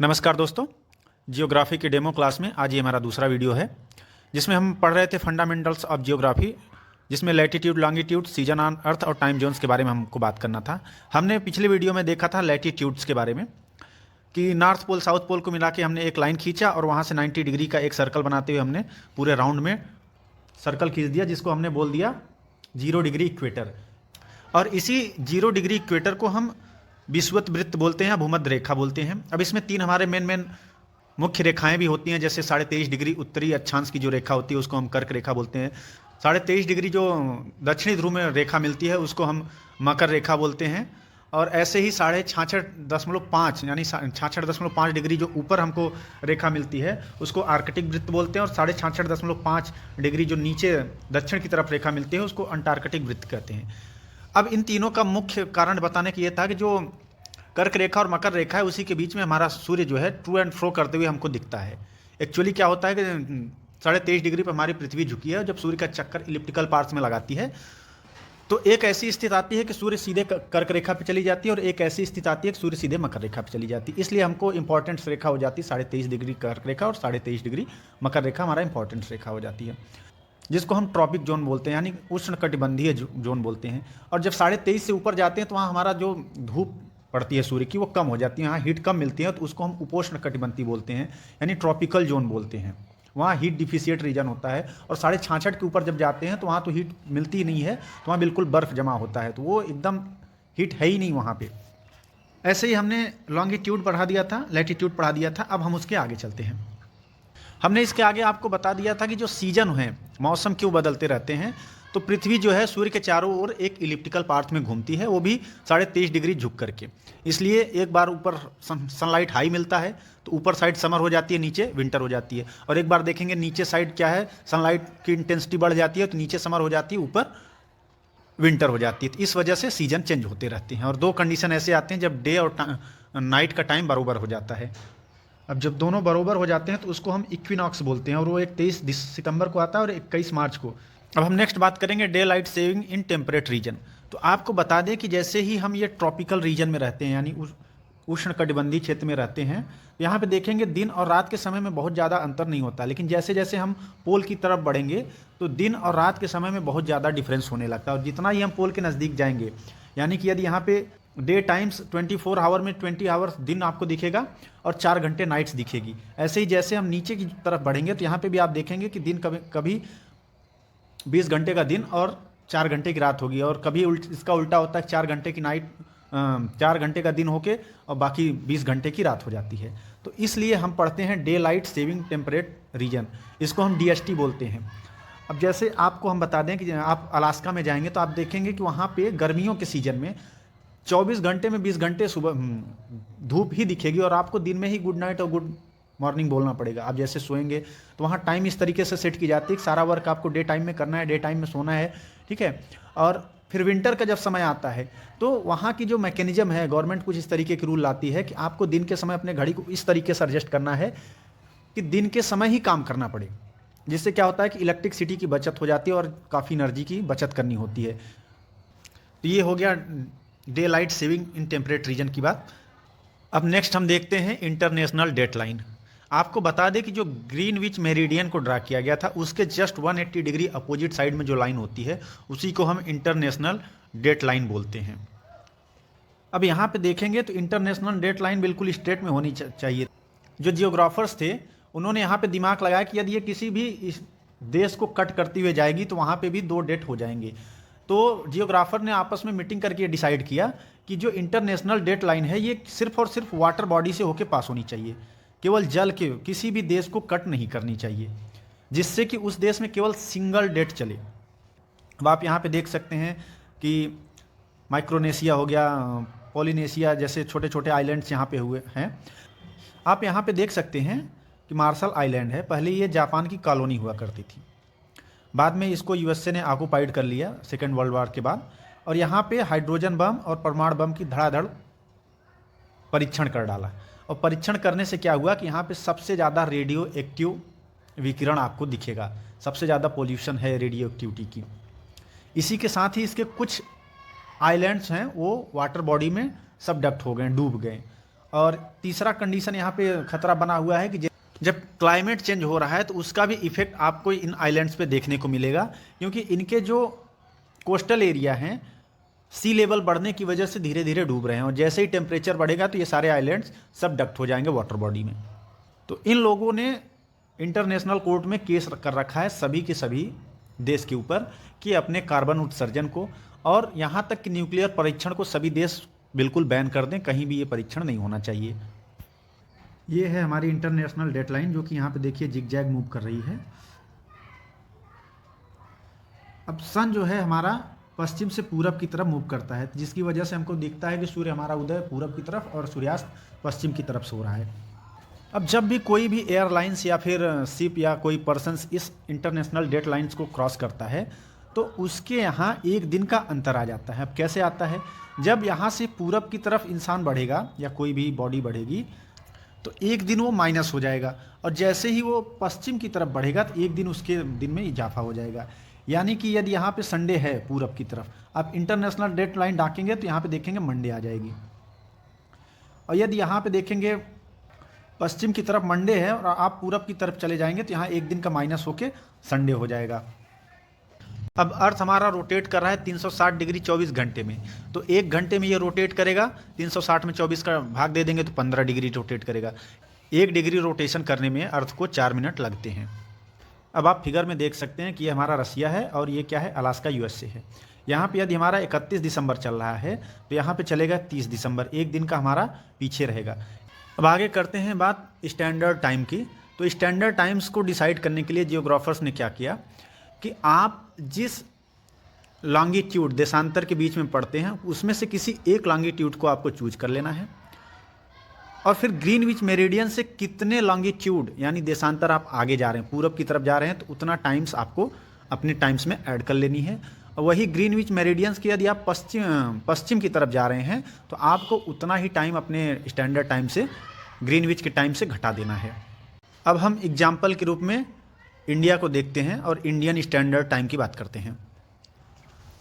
नमस्कार दोस्तों। जियोग्राफी के डेमो क्लास में आज ये हमारा दूसरा वीडियो है जिसमें हम पढ़ रहे थे फंडामेंटल्स ऑफ जियोग्राफी, जिसमें latitude, longitude, season on earth और टाइम जोन्स के बारे में हमको बात करना था। हमने पिछले वीडियो में देखा था लैटिट्यूड्स के बारे में कि नॉर्थ पोल साउथ पोल को मिला के हमने एक लाइन खींचा और वहाँ से 90 डिग्री का एक सर्कल बनाते हुए हमने पूरे राउंड में सर्कल खींच दिया, जिसको हमने बोल दिया 0 डिग्री इक्वेटर। और इसी 0 डिग्री इक्वेटर को हम विषुवत वृत्त बोलते हैं, भूमध्य रेखा बोलते हैं। अब इसमें 3 हमारे मेन मुख्य रेखाएं भी होती हैं, जैसे 23.5 डिग्री उत्तरी अक्षांश की जो रेखा होती है उसको हम कर्क रेखा बोलते हैं। 23.5 डिग्री जो दक्षिणी ध्रुव में रेखा मिलती है उसको हम मकर रेखा बोलते हैं। और ऐसे ही 66.5 यानी 66.5 डिग्री जो ऊपर हमको रेखा मिलती है उसको आर्कटिक वृत्त बोलते हैं। और 66.5 डिग्री जो नीचे दक्षिण की तरफ रेखा मिलती है उसको अंटार्कटिक वृत्त कहते हैं। अब इन तीनों का मुख्य कारण बताने की ये था कि जो कर्क रेखा और मकर रेखा है उसी के बीच में हमारा सूर्य जो है टू एंड फ्रो करते हुए हमको दिखता है। एक्चुअली क्या होता है कि 23.5 डिग्री पर हमारी पृथ्वी झुकी है, जब सूर्य का चक्कर इलिप्टिकल पार्ट्स में लगाती है तो एक ऐसी स्थिति आती है कि सूर्य सीधे कर्क रेखा पे चली जाती है और एक ऐसी स्थिति आती है कि सूर्य सीधे मकर रेखा पे चली जाती है। इसलिए हमको इंपॉर्टेंट रेखा हो जाती है 23.5 डिग्री कर्क रेखा और 23.5 डिग्री मकर रेखा हमारा इंपॉर्टेंट रेखा हो जाती है, जिसको हम ट्रॉपिक जोन बोलते हैं, यानी उष्णकटिबंधीय जोन बोलते हैं। और जब 23.5 से ऊपर जाते हैं तो वहाँ हमारा जो धूप पड़ती है सूर्य की वो कम हो जाती है, यहाँ हीट कम मिलती है, तो उसको हम उपोष्ण कटिबंधी बोलते हैं, यानी ट्रॉपिकल जोन बोलते हैं। वहाँ हीट डिफिशिएट रीजन होता है। और 66.5 के ऊपर जब जाते हैं तो वहाँ तो हीट मिलती ही नहीं है, तो वहाँ बिल्कुल बर्फ़ जमा होता है, तो वो एकदम हीट है ही नहीं वहाँ पे। ऐसे ही हमने लॉन्गिट्यूड पढ़ा दिया था, लैटिट्यूड पढ़ा दिया था। अब हम उसके आगे चलते हैं। हमने इसके आगे आपको बता दिया था कि जो सीजन हैं, मौसम क्यों बदलते रहते हैं। तो पृथ्वी जो है सूर्य के चारों ओर एक इलिप्टिकल पाथ में घूमती है, वो भी 23.5 डिग्री झुक करके। इसलिए एक बार ऊपर सनलाइट हाई मिलता है तो ऊपर साइड समर हो जाती है, नीचे विंटर हो जाती है। और एक बार देखेंगे नीचे साइड क्या है, सनलाइट की इंटेंसिटी बढ़ जाती है तो नीचे समर हो जाती है, ऊपर विंटर हो जाती है। तो इस वजह से सीजन चेंज होते रहते हैं। और 2 कंडीशन ऐसे आते हैं जब डे और नाइट का टाइम बराबर हो जाता है। अब जब दोनों बराबर हो जाते हैं तो उसको हम इक्विनॉक्स बोलते हैं, और वो एक 23 सितंबर को आता है और 21 मार्च को। अब हम नेक्स्ट बात करेंगे day light saving in temperate region. तो आपको बता दें कि जैसे ही हम ये ट्रॉपिकल रीजन में रहते हैं, यानी उष्णकटिबंधीय क्षेत्र में रहते हैं, तो यहाँ पे देखेंगे दिन और रात के समय में बहुत ज़्यादा अंतर नहीं होता। लेकिन जैसे जैसे हम पोल की तरफ बढ़ेंगे तो दिन और रात के समय में बहुत ज़्यादा डिफरेंस होने लगता है। और जितना ही हम पोल के नज़दीक जाएंगे, यानी कि यदि यहाँ पे डे टाइम्स 24 आवर में 20 आवर्स दिन आपको दिखेगा और 4 घंटे नाइट्स दिखेगी। ऐसे ही जैसे हम नीचे की तरफ बढ़ेंगे तो यहाँ पे भी आप देखेंगे कि दिन कभी 20 घंटे का दिन और 4 घंटे की रात होगी, और कभी इसका उल्टा होता है, 4 घंटे की नाइट 4 घंटे का दिन होके और बाकी 20 घंटे की रात हो जाती है। तो इसलिए हम पढ़ते हैं day light saving temperate region, इसको हम DST बोलते हैं। अब जैसे आपको हम बता दें कि आप अलास्का में जाएंगे तो आप देखेंगे कि वहाँ पे गर्मियों के सीजन में 24 घंटे में 20 घंटे सुबह धूप ही दिखेगी, और आपको दिन में ही गुड नाइट और गुड मॉर्निंग बोलना पड़ेगा। आप जैसे सोएंगे तो वहाँ टाइम इस तरीके से सेट की जाती है कि सारा वर्क आपको डे टाइम में करना है, डे टाइम में सोना है, ठीक है। और फिर विंटर का जब समय आता है तो वहाँ की जो मैकेनिज्म है, गवर्नमेंट कुछ इस तरीके की रूल लाती है कि आपको दिन के समय अपने घड़ी को इस तरीके से एडजस्ट करना है कि दिन के समय ही काम करना पड़े, जिससे क्या होता है कि इलेक्ट्रिसिटी की बचत हो जाती है और काफ़ी एनर्जी की बचत करनी होती है। तो ये हो गया day light saving in temperate region की बात। अब नेक्स्ट हम देखते हैं इंटरनेशनल डेट लाइन। आपको बता दें कि जो ग्रीनविच मेरिडियन को ड्रा किया गया था उसके जस्ट 180 डिग्री अपोजिट साइड में जो लाइन होती है उसी को हम इंटरनेशनल डेट लाइन बोलते हैं। अब यहाँ पे देखेंगे तो इंटरनेशनल डेट लाइन बिल्कुल स्ट्रेट में होनी चाहिए। जो जियोग्राफर्स थे उन्होंने यहाँ पे दिमाग लगाया कि यदि ये किसी भी इस देश को कट करती हुए जाएगी तो वहाँ पे भी 2 डेट हो जाएंगे। तो जियोग्राफर ने आपस में मीटिंग करके डिसाइड किया कि जो इंटरनेशनल डेट लाइन है ये सिर्फ और सिर्फ वाटर बॉडी से होकर पास होनी चाहिए, केवल जल के किसी भी देश को कट नहीं करनी चाहिए, जिससे कि उस देश में केवल सिंगल डेट चले। अब आप यहाँ पे देख सकते हैं कि माइक्रोनेशिया हो गया, पॉलिनेशिया जैसे छोटे छोटे आइलैंड्स यहाँ पे हुए हैं। आप यहाँ पे देख सकते हैं कि मार्शल आइलैंड है, पहले ये जापान की कॉलोनी हुआ करती थी, बाद में इसको USA ने ऑक्युपाइड कर लिया सेकेंड वर्ल्ड वॉर के बाद। और यहाँ पे हाइड्रोजन बम और परमाणु बम की धड़ाधड़ परीक्षण कर डाला। और परीक्षण करने से क्या हुआ कि यहाँ पे सबसे ज़्यादा रेडियो एक्टिव विकिरण आपको दिखेगा, सबसे ज़्यादा पोल्यूशन है रेडियो एक्टिविटी की। इसी के साथ ही इसके कुछ आइलैंड्स हैं वो वाटर बॉडी में सबडक्ट हो गए, डूब गए। और तीसरा कंडीशन यहाँ पे खतरा बना हुआ है कि जब क्लाइमेट चेंज हो रहा है तो उसका भी इफेक्ट आपको इन आइलैंड्स पे देखने को मिलेगा, क्योंकि इनके जो कोस्टल एरिया हैं सी लेवल बढ़ने की वजह से धीरे धीरे डूब रहे हैं, और जैसे ही टेम्परेचर बढ़ेगा तो ये सारे आइलैंड्स सब डक्ट हो जाएंगे वाटर बॉडी में। तो इन लोगों ने इंटरनेशनल कोर्ट में केस कर रखा है सभी के सभी देश के ऊपर कि अपने कार्बन उत्सर्जन को और यहाँ तक कि न्यूक्लियर परीक्षण को सभी देश बिल्कुल बैन कर दें, कहीं भी ये परीक्षण नहीं होना चाहिए। ये है हमारी इंटरनेशनल डेडलाइन जो कि यहाँ पे देखिए जिगजैग मूव कर रही है। अब सन जो है हमारा पश्चिम से पूरब की तरफ मूव करता है, जिसकी वजह से हमको दिखता है कि सूर्य हमारा उदय पूरब की तरफ और सूर्यास्त पश्चिम की तरफ से हो रहा है। अब जब भी कोई भी एयरलाइंस या फिर शिप या कोई पर्सन्स इस इंटरनेशनल डेडलाइंस को क्रॉस करता है तो उसके यहाँ एक दिन का अंतर आ जाता है। अब कैसे आता है? जब यहाँ से पूरब की तरफ इंसान बढ़ेगा या कोई भी बॉडी बढ़ेगी तो एक दिन वो माइनस हो जाएगा, और जैसे ही वो पश्चिम की तरफ बढ़ेगा तो एक दिन उसके दिन में इजाफा हो जाएगा। यानी कि यदि यहाँ पे संडे है पूरब की तरफ, आप इंटरनेशनल डेट लाइन डाकेंगे तो यहाँ पे देखेंगे मंडे आ जाएगी, और यदि यहाँ पे देखेंगे पश्चिम की तरफ मंडे है और आप पूरब की तरफ चले जाएंगे तो यहाँ एक दिन का माइनस होके संडे हो जाएगा। अब अर्थ हमारा रोटेट कर रहा है 360 डिग्री 24 घंटे में, तो एक घंटे में ये रोटेट करेगा, 360 में 24 का भाग दे देंगे तो 15 डिग्री रोटेट करेगा। 1 डिग्री रोटेशन करने में अर्थ को 4 मिनट लगते हैं। अब आप फिगर में देख सकते हैं कि ये हमारा रसिया है और ये क्या है, अलास्का यूएसए है। यहाँ पे यदि हमारा 31 दिसंबर चल रहा है तो यहाँ पे चलेगा 30 दिसंबर, एक दिन का हमारा पीछे रहेगा। अब आगे करते हैं बात स्टैंडर्ड टाइम की। तो स्टैंडर्ड टाइम्स को डिसाइड करने के लिए जियोग्राफर्स ने क्या किया कि आप जिस लॉन्गिट्यूड देशांतर के बीच में पढ़ते हैं उसमें से किसी एक लॉन्गिट्यूड को आपको चूज कर लेना है, और फिर ग्रीनविच मेरिडियन से कितने लॉन्गिट्यूड यानी देशांतर आप आगे जा रहे हैं, पूरब की तरफ जा रहे हैं, तो उतना टाइम्स आपको अपने टाइम्स में ऐड कर लेनी है। और वही ग्रीनविच मेरिडियंस की यदि आप पश्चिम की तरफ जा रहे हैं तो आपको उतना ही टाइम अपने स्टैंडर्ड टाइम से ग्रीनविच के टाइम से घटा देना है। अब हम एग्जाम्पल के रूप में इंडिया को देखते हैं और इंडियन स्टैंडर्ड टाइम की बात करते हैं।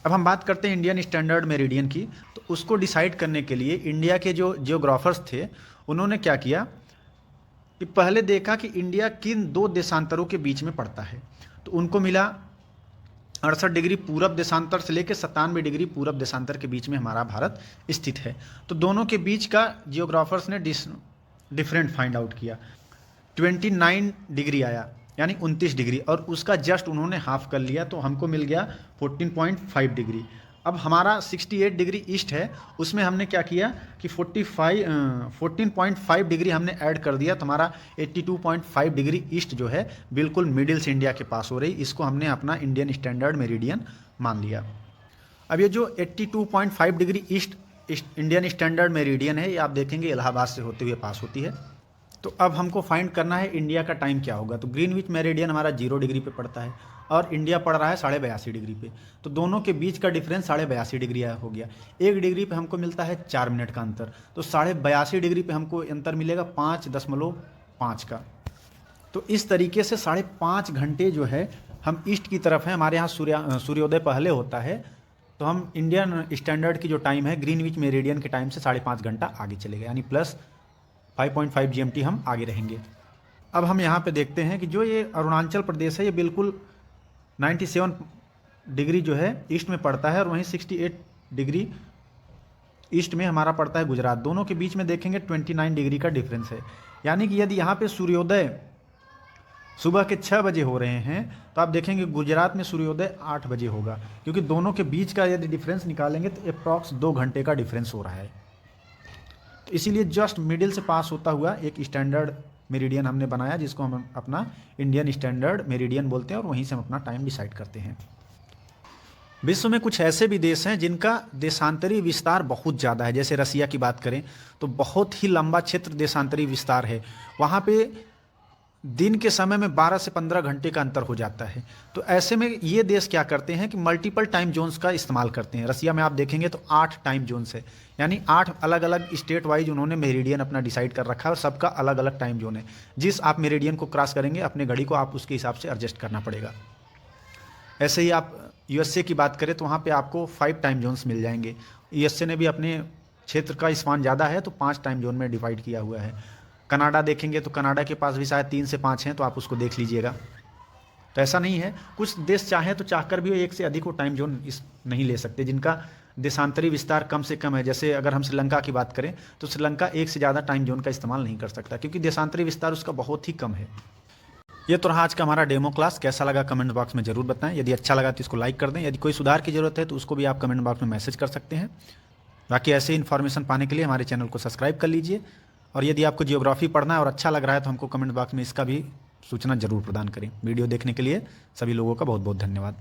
अब हम बात करते हैं इंडियन स्टैंडर्ड मेरिडियन की। तो उसको डिसाइड करने के लिए इंडिया के जो जियोग्राफर्स थे उन्होंने क्या किया कि पहले देखा कि इंडिया किन दो देशांतरों के बीच में पड़ता है। तो उनको मिला 68 डिग्री पूरब देशांतर से लेकर 97 डिग्री पूरब देशांतर के बीच में हमारा भारत स्थित है। तो दोनों के बीच का जियोग्राफर्स ने डिफरेंट फाइंड आउट किया। 29 डिग्री आया यानी 29 डिग्री, और उसका जस्ट उन्होंने हाफ कर लिया तो हमको मिल गया 14.5 डिग्री। अब हमारा 68 डिग्री ईस्ट है, उसमें हमने क्या किया कि 14.5 डिग्री हमने ऐड कर दिया, तो हमारा 82.5 डिग्री ईस्ट जो है बिल्कुल मिडिल से इंडिया के पास हो रही, इसको हमने अपना इंडियन स्टैंडर्ड मेरिडियन मान लिया। अब ये जो 82.5 degree east Indian standard meridian है, ये आप देखेंगे इलाहाबाद से होते हुए पास होती है। तो अब हमको फाइंड करना है इंडिया का टाइम क्या होगा। तो ग्रीनविच मेरिडियन हमारा 0 डिग्री पे पड़ता है और इंडिया पड़ रहा है 82.5 डिग्री पे, तो दोनों के बीच का डिफरेंस 82.5 डिग्री हो गया। 1 डिग्री पे हमको मिलता है 4 मिनट का अंतर, तो 82.5 डिग्री पे हमको अंतर मिलेगा 5.5 का। तो इस तरीके से 5.5 घंटे जो है हम ईस्ट की तरफ हैं, हमारे यहाँ सूर्योदय पहले होता है, तो हम इंडियन स्टैंडर्ड की जो टाइम है ग्रीनविच मेरिडियन के टाइम से 5.5 घंटा आगे चलेगा, यानी प्लस 5.5 GMT हम आगे रहेंगे। अब हम यहाँ पे देखते हैं कि जो ये अरुणाचल प्रदेश है ये बिल्कुल 97 डिग्री जो है ईस्ट में पड़ता है, और वहीं 68 डिग्री ईस्ट में हमारा पड़ता है गुजरात। दोनों के बीच में देखेंगे 29 डिग्री का डिफरेंस है, यानी कि यदि यहाँ पे सूर्योदय सुबह के 6 बजे हो रहे हैं तो आप देखेंगे गुजरात में सूर्योदय 8 बजे होगा, क्योंकि दोनों के बीच का यदि डिफरेंस निकालेंगे तो अप्रॉक्स 2 घंटे का डिफरेंस हो रहा है। तो इसीलिए जस्ट मिडिल से पास होता हुआ एक स्टैंडर्ड मेरिडियन हमने बनाया, जिसको हम अपना इंडियन स्टैंडर्ड मेरिडियन बोलते हैं, और वहीं से हम अपना टाइम डिसाइड करते हैं। विश्व में कुछ ऐसे भी देश हैं जिनका देशांतरी विस्तार बहुत ज़्यादा है। जैसे रसिया की बात करें तो बहुत ही लंबा क्षेत्र देशांतरी विस्तार है, वहाँ पे दिन के समय में 12 से 15 घंटे का अंतर हो जाता है। तो ऐसे में ये देश क्या करते हैं कि मल्टीपल टाइम जोन्स का इस्तेमाल करते हैं। रसिया में आप देखेंगे तो 8 टाइम जोन्स है, यानी 8 अलग अलग स्टेट वाइज उन्होंने मेरिडियन अपना डिसाइड कर रखा है, और सबका अलग अलग टाइम जोन है। जिस आप मेरिडियन को क्रॉस करेंगे अपने घड़ी को आप उसके हिसाब से एडजस्ट करना पड़ेगा। ऐसे ही आप यूएसए की बात करें तो वहाँ पर आपको 5 टाइम जोन्स मिल जाएंगे। यूएसए ने भी अपने क्षेत्र का स्पान ज़्यादा है तो 5 टाइम जोन में डिवाइड किया हुआ है। कनाडा देखेंगे तो कनाडा के पास भी शायद 3 से 5 हैं, तो आप उसको देख लीजिएगा। तो ऐसा नहीं है, कुछ देश चाहें तो चाहकर भी एक से अधिक वो टाइम जोन इस नहीं ले सकते, जिनका देशांतरी विस्तार कम से कम है। जैसे अगर हम श्रीलंका की बात करें तो श्रीलंका एक से ज़्यादा टाइम जोन का इस्तेमाल नहीं कर सकता, क्योंकि देशांतरी विस्तार उसका बहुत ही कम है। ये तो रहा आज का हमारा डेमो क्लास। कैसा लगा कमेंट बॉक्स में ज़रूर बताएं। यदि अच्छा लगा तो इसको लाइक कर दें। यदि कोई सुधार की ज़रूरत है तो उसको भी आप कमेंट बॉक्स में मैसेज कर सकते हैं। बाकी ऐसे इन्फॉर्मेशन पाने के लिए हमारे चैनल को सब्सक्राइब कर लीजिए। और यदि आपको जियोग्राफी पढ़ना है और अच्छा लग रहा है तो हमको कमेंट बॉक्स में इसका भी सूचना जरूर प्रदान करें। वीडियो देखने के लिए सभी लोगों का बहुत बहुत धन्यवाद।